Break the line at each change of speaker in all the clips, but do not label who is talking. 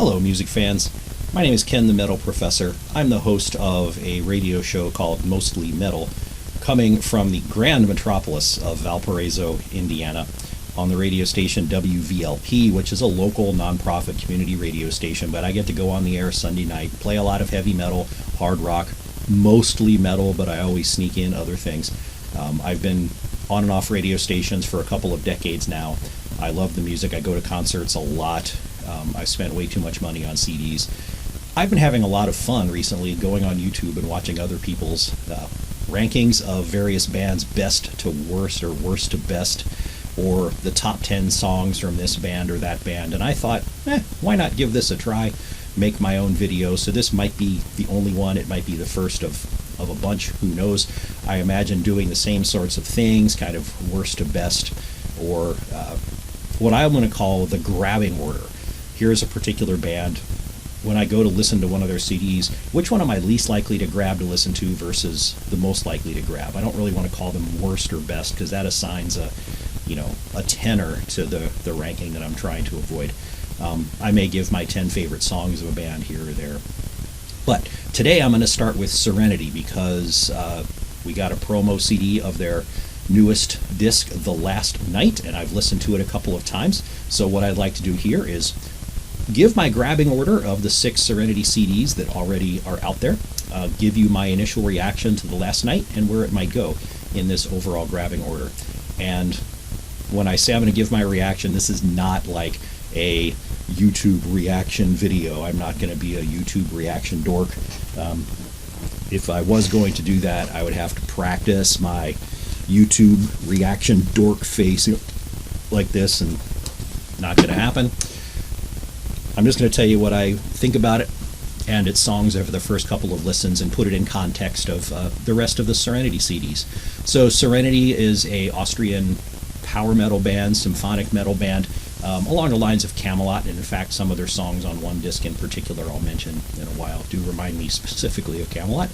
Hello, music fans. My name is Ken the Metal Professor. I'm the host of a radio show called Mostly Metal, coming from the grand metropolis of Valparaiso, Indiana, on the radio station WVLP, which is a local nonprofit community radio station, but I get to go on the air Sunday night, play a lot of heavy metal, hard rock, mostly metal, but I always sneak in other things. I've been on and off radio stations for a couple of decades now. I love the music. I go to concerts a lot. I've spent way too much money on CDs. I've been having a lot of fun recently going on YouTube and watching other people's rankings of various bands' best to worst or worst to best, or the top 10 songs from this band or that band. And I thought, why not give this a try, make my own video. So this might be the only one. It might be the first of a bunch. Who knows? I imagine doing the same sorts of things, kind of worst to best, or what I'm going to call the grabbing order. Here's a particular band. When I go to listen to one of their CDs, which one am I least likely to grab to listen to versus the most likely to grab? I don't really want to call them worst or best, because that assigns a tenor to the ranking that I'm trying to avoid. I may give my 10 favorite songs of a band here or there. But today I'm going to start with Serenity, because we got a promo CD of their newest disc, The Last Night, and I've listened to it a couple of times. So what I'd like to do here is give my grabbing order of the 6 Serenity CDs that already are out there, give you my initial reaction to The Last Night and where it might go in this overall grabbing order. And when I say I'm going to give my reaction, this is not like a YouTube reaction video. I'm not going to be a YouTube reaction dork. If I was going to do that, I would have to practice my YouTube reaction dork face like this, and not going to happen. I'm just going to tell you what I think about it and its songs over the first couple of listens, and put it in context of the rest of the Serenity CDs. So Serenity is a Austrian power metal band, symphonic metal band, along the lines of Camelot, and in fact some of their songs on one disc in particular I'll mention in a while do remind me specifically of Camelot.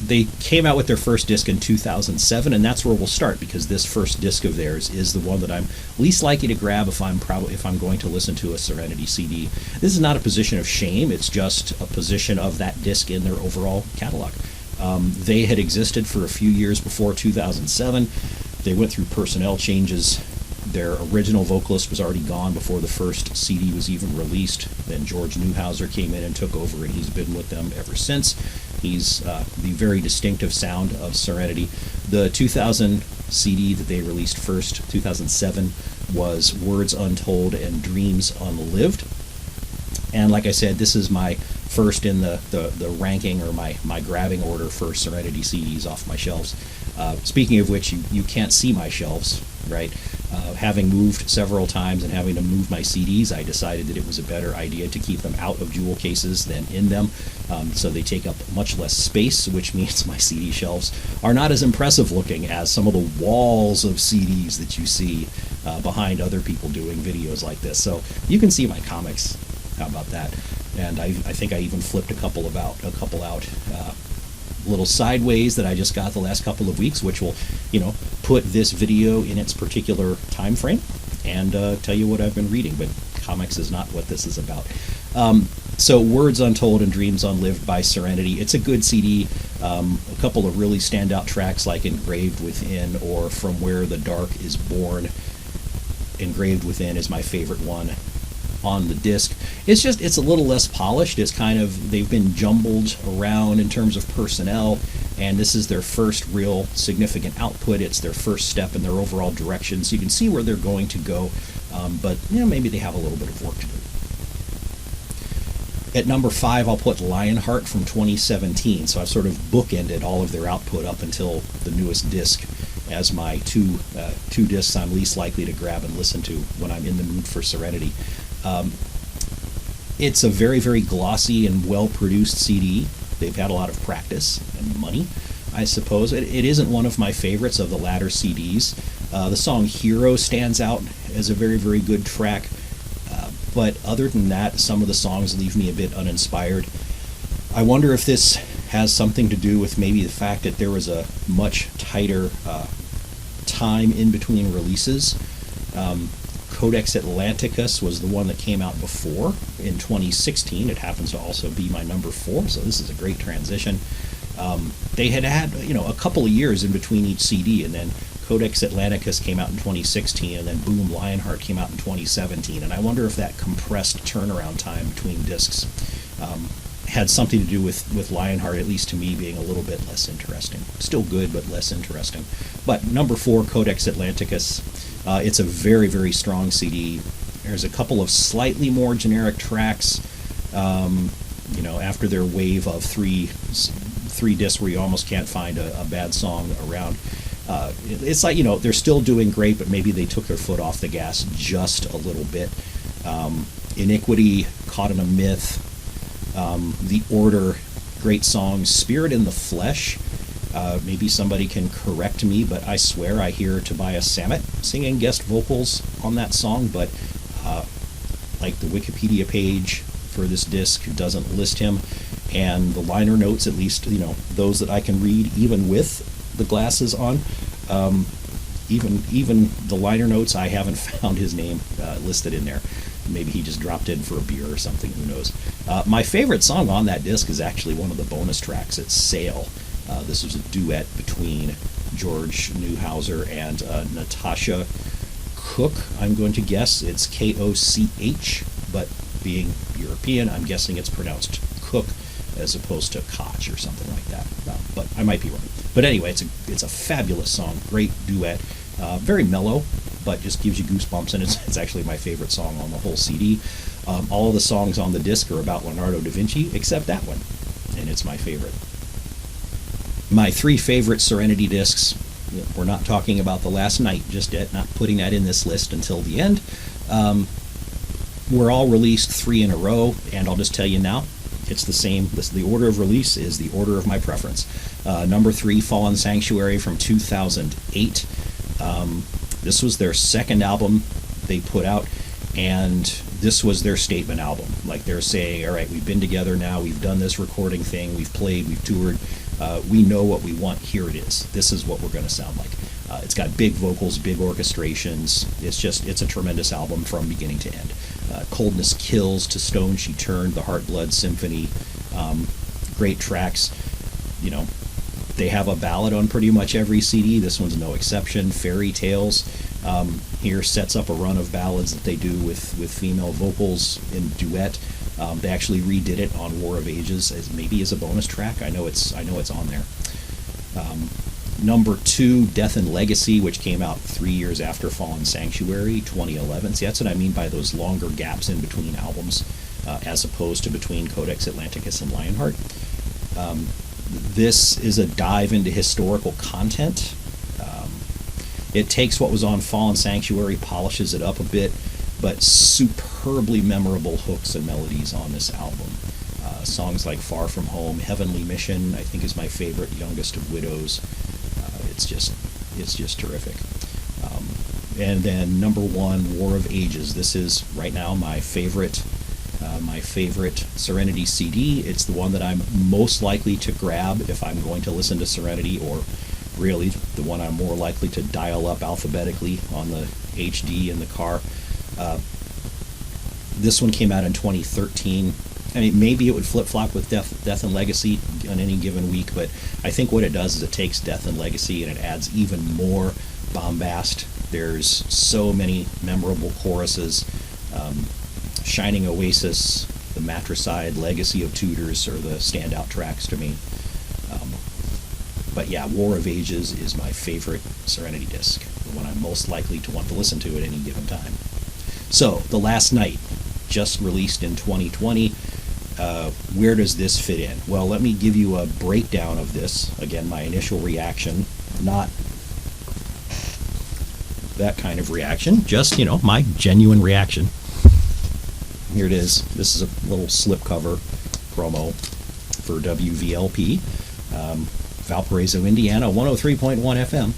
They came out with their first disc in 2007, and that's where we'll start, because this first disc of theirs is the one that I'm least likely to grab if I'm going to listen to a Serenity CD. This is not a position of shame, it's just a position of that disc in their overall catalog. They had existed for a few years before 2007. They went through personnel changes. Their original vocalist was already gone before the first CD was even released. Then George Newhouser came in and took over, and he's been with them ever since. He's the very distinctive sound of Serenity. The 2000 CD that they released first, 2007, was Words Untold and Dreams Unlived. And like I said, this is my first in the ranking, or my grabbing order for Serenity CDs off my shelves. Speaking of which, you can't see my shelves, right? Having moved several times and having to move my CDs, I decided that it was a better idea to keep them out of jewel cases than in them. So they take up much less space, which means my CD shelves are not as impressive looking as some of the walls of CDs that you see behind other people doing videos like this. So you can see my comics. How about that? And I think I even flipped a couple out little sideways that I just got the last couple of weeks, which will, put this video in its particular time frame and tell you what I've been reading. But comics is not what this is about. So Words Untold and Dreams Unlived by Serenity. It's a good CD. A couple of really standout tracks like Engraved Within or From Where the Dark is Born. Engraved Within is my favorite one on the disc. It's a little less polished. It's they've been jumbled around in terms of personnel, and this is their first real significant output. It's their first step in their overall direction, so you can see where they're going to go, but maybe they have a little bit of work to do. At number 5, I'll put Lionheart from 2017, so I've sort of bookended all of their output up until the newest disc as my two discs I'm least likely to grab and listen to when I'm in the mood for Serenity. It's a very, very glossy and well-produced CD. They've had a lot of practice and money, I suppose. It isn't one of my favorites of the latter CDs. The song Hero stands out as a very, very good track. But other than that, some of the songs leave me a bit uninspired. I wonder if this has something to do with maybe the fact that there was a much tighter time in between releases. Codex Atlanticus was the one that came out before in 2016. It happens to also be my number 4, so this is a great transition. They had a couple of years in between each CD, and then Codex Atlanticus came out in 2016, and then boom, Lionheart came out in 2017. And I wonder if that compressed turnaround time between discs had something to do with Lionheart, at least to me, being a little bit less interesting. Still good, but less interesting. But number 4, Codex Atlanticus. It's a very, very strong CD. There's a couple of slightly more generic tracks, after their wave of three discs where you almost can't find a bad song around. It's like, they're still doing great, but maybe they took their foot off the gas just a little bit. Iniquity, Caught in a Myth, The Order, great songs. Spirit in the Flesh, maybe somebody can correct me, but I swear I hear Tobias Sammet singing guest vocals on that song, but like the Wikipedia page for this disc doesn't list him, and the liner notes, at least those that I can read even with the glasses on, even the liner notes, I haven't found his name listed in there. Maybe he just dropped in for a beer or something, who knows. My favorite song on that disc is actually one of the bonus tracks. It's Sail. This was a duet between George Neuhauser and Natasha Cook, I'm going to guess. It's Koch, but being European, I'm guessing it's pronounced Cook as opposed to Koch or something like that. But I might be wrong. But anyway, it's a fabulous song, great duet, very mellow, but just gives you goosebumps, and it's actually my favorite song on the whole CD. All of the songs on the disc are about Leonardo da Vinci, except that one, and it's my favorite. My 3 favorite Serenity discs, we're not talking about The Last Night just yet, not putting that in this list until the end. Were all released 3 in a row, and I'll just tell you now, it's the same. The order of release is the order of my preference. Number 3, Fallen Sanctuary from 2008. This was their second album they put out, and this was their statement album. Like, they're saying, all right, we've been together now, we've done this recording thing, we've played, we've toured, we know what we want, here it is. This is what we're going to sound like. It's got big vocals, big orchestrations. It's a tremendous album from beginning to end. Coldness Kills, To Stone She Turned, The Heart Blood Symphony, great tracks. They have a ballad on pretty much every CD. This one's no exception. Fairy Tales here sets up a run of ballads that they do with female vocals in duet. They actually redid it on War of Ages as a bonus track. I know it's on there. Number 2, Death and Legacy, which came out 3 years after Fallen Sanctuary, 2011. See, that's what I mean by those longer gaps in between albums, as opposed to between Codex Atlanticus and Lionheart. This is a dive into historical content. It takes what was on Fallen Sanctuary, polishes it up a bit, but superbly memorable hooks and melodies on this album. Songs like Far From Home, Heavenly Mission, I think is my favorite, Youngest of Widows. It's just terrific. And then number 1, War of Ages. This is right now my favorite Serenity CD. It's the one that I'm most likely to grab if I'm going to listen to Serenity, or really the one I'm more likely to dial up alphabetically on the HD in the car. This one came out in 2013. I mean, maybe it would flip-flop with Death and Legacy on any given week, but I think what it does is it takes Death and Legacy and it adds even more bombast. There's so many memorable choruses. Shining Oasis, The Matricide, Legacy of Tudors are the standout tracks to me. But yeah, War of Ages is my favorite Serenity disc, the one I'm most likely to want to listen to at any given time. So, The Last Night, just released in 2020. Where does this fit in? Well, let me give you a breakdown of this. Again, my initial reaction, not that kind of reaction, just, my genuine reaction. Here it is. This is a little slipcover promo for WVLP, Valparaiso, Indiana, 103.1 FM.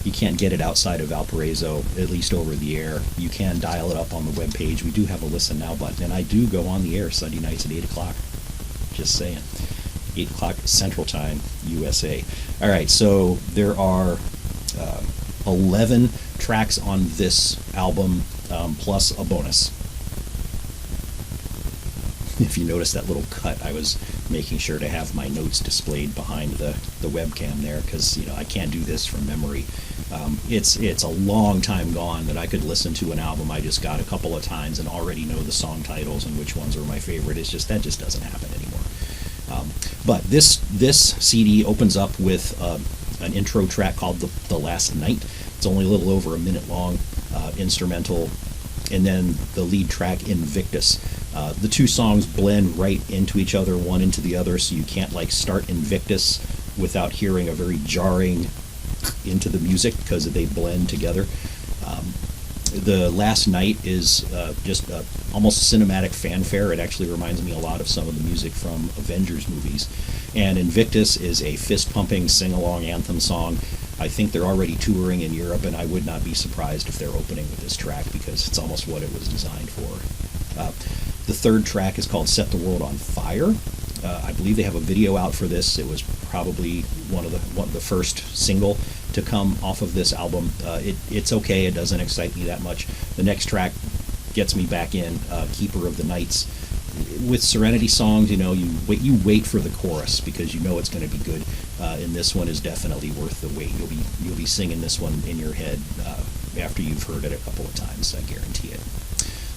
You can't get it outside of Valparaiso, at least over the air. You can dial it up on the webpage. We do have a Listen Now button, and I do go on the air Sunday nights at 8 o'clock. Just saying. 8 o'clock Central Time, USA. All right, so there are 11 tracks on this album, plus a bonus. If you notice that little cut, I was making sure to have my notes displayed behind the webcam there, because I can't do this from memory. It's a long time gone that I could listen to an album I just got a couple of times and already know the song titles and which ones are my favorite. That just doesn't happen anymore. But this CD opens up with an intro track called The Last Night. It's only a little over a minute long, instrumental, and then the lead track, Invictus. The two songs blend right into each other, one into the other, so you can't start Invictus without hearing a very jarring into the music, because they blend together. The Last Night is just almost cinematic fanfare. It actually reminds me a lot of some of the music from Avengers movies. And Invictus is a fist-pumping sing-along anthem song. I think they're already touring in Europe, and I would not be surprised if they're opening with this track, because it's almost what it was designed for. The third track is called Set the World on Fire. I believe they have a video out for this. It was probably one of the first single to come off of this album. It's okay. It doesn't excite me that much. The next track gets me back in, Keeper of the Nights. With Serenity songs, you wait for the chorus because you know it's going to be good. And this one is definitely worth the wait. You'll be singing this one in your head after you've heard it a couple of times. I guarantee it.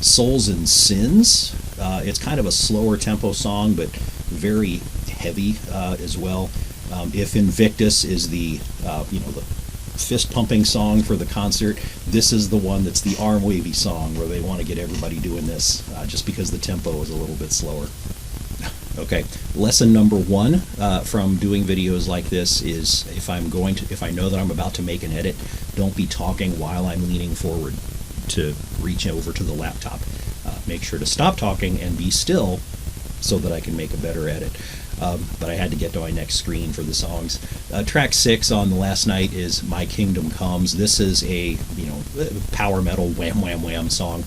Souls and Sins. It's kind of a slower tempo song, but very heavy as well. If Invictus is the fist pumping song for the concert, this is the one that's the arm wavy song where they want to get everybody doing this, just because the tempo is a little bit slower. Okay, lesson number one from doing videos like this is if I know that I'm about to make an edit, don't be talking while I'm leaning forward to reach over to the laptop. Make sure to stop talking and be still so that I can make a better edit. But I had to get to my next screen for the songs. Track 6 on The Last Night is My Kingdom Comes. This is a power metal wham wham wham song.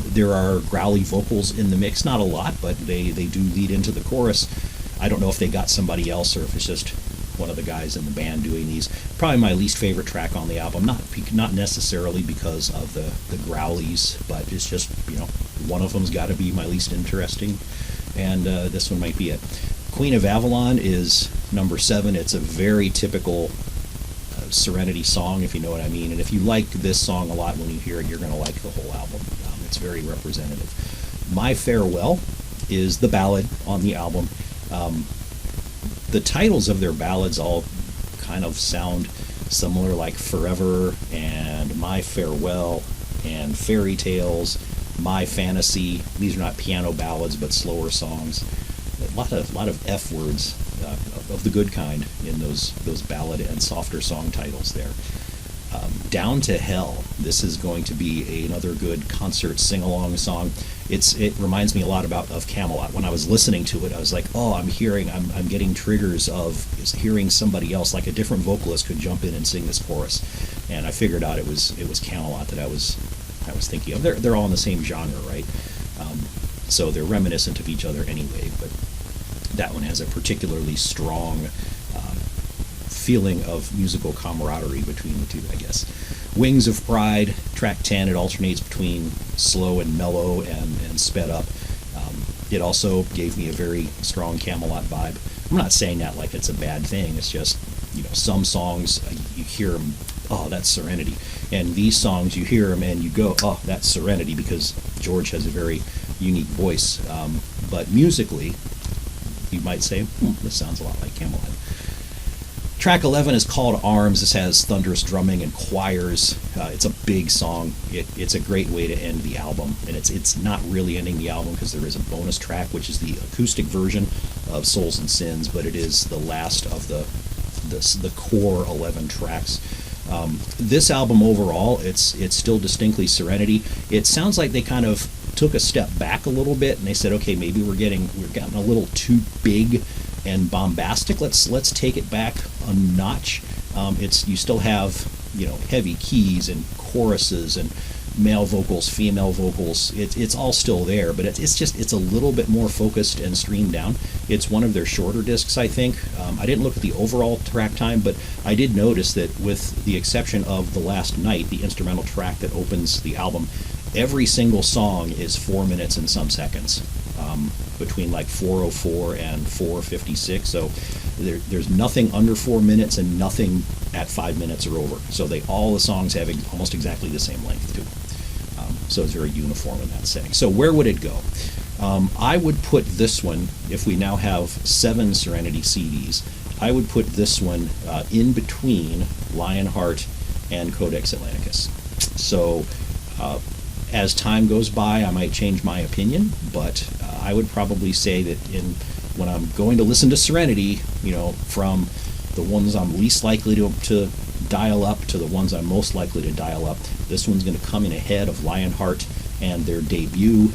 There are growly vocals in the mix, not a lot, but they do lead into the chorus. I don't know if they got somebody else or if it's just one of the guys in the band doing these. Probably my least favorite track on the album, not necessarily because of the growlies, but it's just, one of them's got to be my least interesting, and this one might be it. Queen of Avalon is number 7. It's a very typical Serenity song, if you know what I mean, and if you like this song a lot, when you hear it, you're going to like the whole album. It's very representative. My Farewell is the ballad on the album. The titles of their ballads all kind of sound similar, like Forever and My Farewell and Fairy Tales, My Fantasy. These are not piano ballads, but slower songs. A lot of F words of the good kind in those ballad and softer song titles there. Down to Hell. This is going to be another good concert sing-along song. It reminds me a lot of Camelot. When I was listening to it, I was like, oh, I'm getting triggers of hearing somebody else, like a different vocalist could jump in and sing this chorus. And I figured out it was Camelot that I was thinking of. They're all in the same genre, right? So they're reminiscent of each other anyway, but that one has a particularly strong feeling of musical camaraderie between the two, I guess. Wings of Pride, track 10, it alternates between slow and mellow and sped up. It also gave me a very strong Camelot vibe. I'm not saying that like it's a bad thing, it's just, some songs, you hear them, oh, that's Serenity. And these songs, you hear them and you go, oh, that's Serenity, because George has a very unique voice. But musically, you might say, this sounds a lot like Camelot. Track 11 is called Arms. This has thunderous drumming and choirs. It's a big song. It's a great way to end the album, and it's not really ending the album because there is a bonus track, which is the acoustic version of Souls and Sins, but it is the last of the core 11 tracks. This album overall, it's still distinctly Serenity. It sounds like they kind of took a step back a little bit, and they said, okay, maybe we're getting a little too big and bombastic. Let's take it back a notch. You still have heavy keys and choruses and male vocals, female vocals. It's all still there, but it's a little bit more focused and streamed down. It's one of their shorter discs, I think. I didn't look at the overall track time, but I did notice that with the exception of The Last Night, the instrumental track that opens the album, every single song is 4 minutes and some seconds, between like 4:04 and 4:56. So there's nothing under 4 minutes and nothing at 5 minutes or over. So all the songs have almost exactly the same length too. So it's very uniform in that setting. So where would it go? I would put this one, if we now have 7 Serenity CDs, I would put this one in between Lionheart and Codex Atlanticus. So as time goes by, I might change my opinion, but I would probably say that when I'm going to listen to Serenity, from the ones I'm least likely to dial up to the ones I'm most likely to dial up, this one's going to come in ahead of Lionheart and their debut.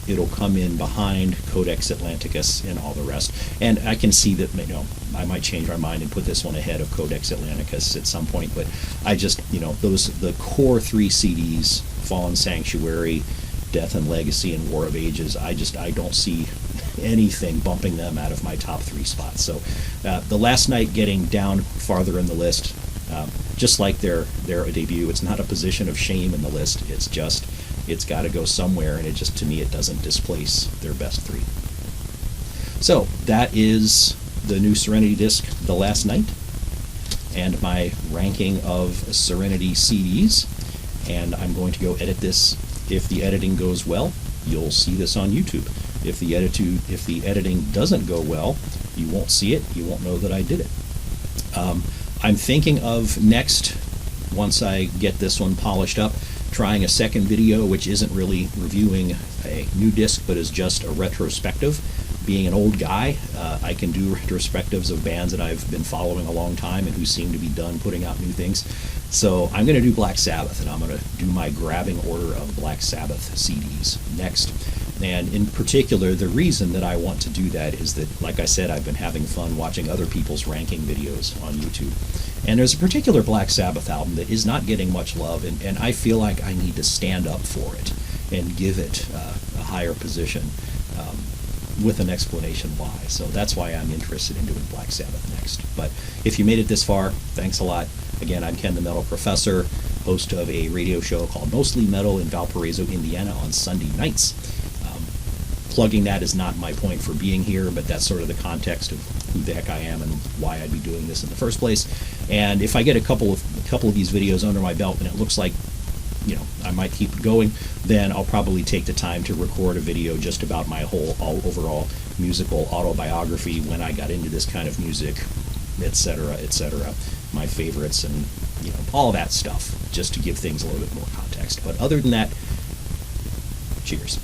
It'll come in behind Codex Atlanticus and all the rest. And I can see that I might change my mind and put this one ahead of Codex Atlanticus at some point. But I just the core 3 CDs, Fallen Sanctuary, Death and Legacy, and War of Ages, I don't see anything bumping them out of my top 3 spots. So The Last Night getting down farther in the list, just like their debut, it's not a position of shame in the list. It's got to go somewhere, and to me, it doesn't displace their best 3. So that is the new Serenity disc, The Last Night, and my ranking of Serenity CDs. And I'm going to go edit this. If the editing goes well, you'll see this on YouTube. If the editing doesn't go well, you won't see it. You won't know that I did it. I'm thinking of next, once I get this one polished up, trying a second video which isn't really reviewing a new disc but is just a retrospective. Being an old guy, I can do retrospectives of bands that I've been following a long time and who seem to be done putting out new things. So I'm going to do Black Sabbath, and I'm going to do my grabbing order of Black Sabbath CDs next. And in particular, the reason that I want to do that is that, like I said, I've been having fun watching other people's ranking videos on YouTube. And there's a particular Black Sabbath album that is not getting much love, and I feel like I need to stand up for it and give it a higher position with an explanation why. So that's why I'm interested in doing Black Sabbath next. But if you made it this far, thanks a lot. Again, I'm Ken the Metal Professor, host of a radio show called Mostly Metal in Valparaiso, Indiana on Sunday nights. Plugging that is not my point for being here, but that's sort of the context of who the heck I am and why I'd be doing this in the first place. And if I get a couple of these videos under my belt and it looks like I might keep it going, then I'll probably take the time to record a video just about my overall musical autobiography, when I got into this kind of music, etc., my favorites, and all that stuff, just to give things a little bit more context. But other than that, cheers.